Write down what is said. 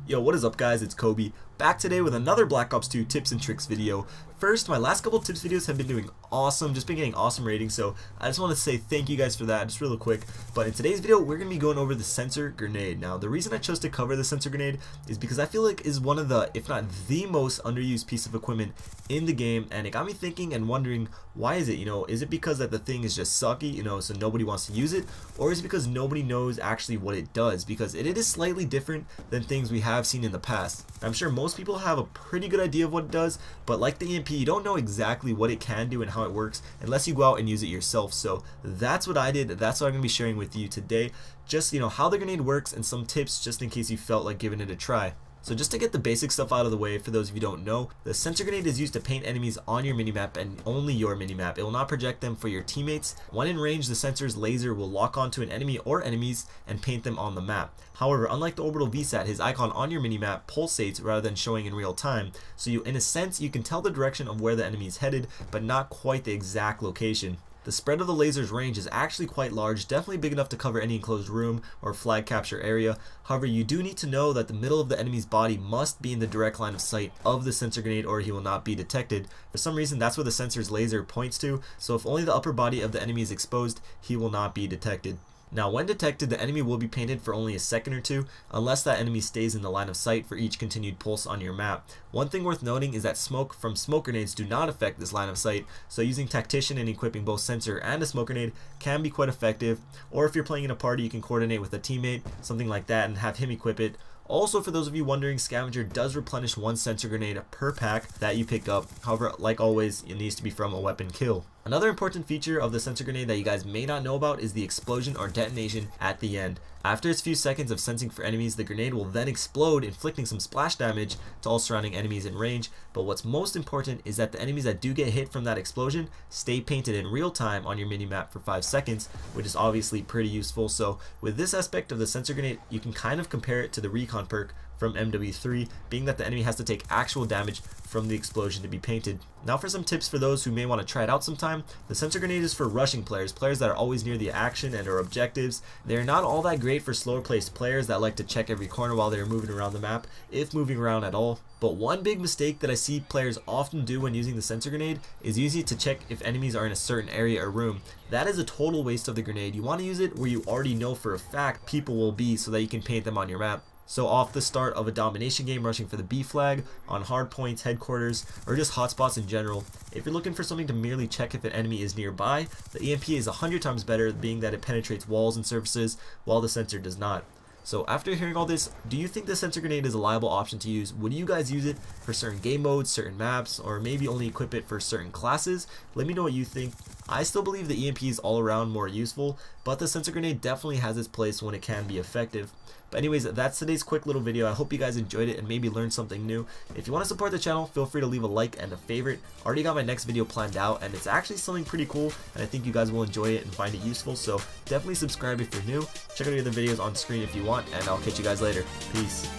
Yo, what is up guys, it's Kobe, back today with another Black Ops 2 tips and tricks video. First, my last couple tips videos have been doing awesome, just been getting awesome ratings, so I just want to say thank you guys for that, just real quick. But in today's video, we're going to be going over the sensor grenade. Now, the reason I chose to cover the sensor grenade is because I feel like is one of the, if not the most underused piece of equipment in the game, and it got me thinking and wondering, why is it, is it because that the thing is just sucky, so nobody wants to use it, or is it because nobody knows actually what it does, because it is slightly different than things we have seen in the past. I'm sure most people have a pretty good idea of what it does, but like the EMP, you don't know exactly what it can do and how it works unless you go out and use it yourself. So that's what I did, that's what I'm going to be sharing with you today, just how the grenade works and some tips just in case you felt like giving it a try. So just to get the basic stuff out of the way, for those of you who don't know, the sensor grenade is used to paint enemies on your minimap and only your minimap. It will not project them for your teammates. When in range, the sensor's laser will lock onto an enemy or enemies and paint them on the map. However, unlike the orbital VSAT, his icon on your minimap pulsates rather than showing in real time. So in a sense, you can tell the direction of where the enemy is headed, but not quite the exact location. The spread of the laser's range is actually quite large, definitely big enough to cover any enclosed room or flag capture area. However, you do need to know that the middle of the enemy's body must be in the direct line of sight of the sensor grenade or he will not be detected. For some reason, that's where the sensor's laser points to, so if only the upper body of the enemy is exposed, he will not be detected. Now, when detected, the enemy will be painted for only a second or two, unless that enemy stays in the line of sight for each continued pulse on your map. One thing worth noting is that smoke from smoke grenades do not affect this line of sight, so using Tactician and equipping both sensor and a smoke grenade can be quite effective, or if you're playing in a party, you can coordinate with a teammate, something like that, and have him equip it. Also, for those of you wondering, Scavenger does replenish one sensor grenade per pack that you pick up. However, like always, it needs to be from a weapon kill. Another important feature of the sensor grenade that you guys may not know about is the explosion or detonation at the end. After its few seconds of sensing for enemies, the grenade will then explode, inflicting some splash damage to all surrounding enemies in range. But what's most important is that the enemies that do get hit from that explosion stay painted in real time on your minimap for 5 seconds, which is obviously pretty useful. So with this aspect of the sensor grenade, you can kind of compare it to the recon perk from MW3, being that the enemy has to take actual damage from the explosion to be painted. Now for some tips for those who may want to try it out sometime. The sensor grenade is for rushing players that are always near the action and or objectives. They're not all that great for slower placed players that like to check every corner while they're moving around the map, if moving around at all. But one big mistake that I see players often do when using the sensor grenade is using it to check if enemies are in a certain area or room. That is a total waste of the grenade. You want to use it where you already know for a fact people will be so that you can paint them on your map. So off the start of a domination game, rushing for the B flag, on hard points, headquarters, or just hotspots in general. If you're looking for something to merely check if an enemy is nearby, the EMP is 100 times better, being that it penetrates walls and surfaces while the sensor does not. So after hearing all this, do you think the sensor grenade is a liable option to use? Would you guys use it for certain game modes, certain maps, or maybe only equip it for certain classes? Let me know what you think. I still believe the EMP is all around more useful, but the sensor grenade definitely has its place when it can be effective. But anyways, that's today's quick little video. I hope you guys enjoyed it and maybe learned something new. If you want to support the channel, feel free to leave a like and a favorite. Already got my next video planned out, and it's actually something pretty cool, and I think you guys will enjoy it and find it useful. So definitely subscribe if you're new. Check out the other videos on screen if you want, and I'll catch you guys later. Peace.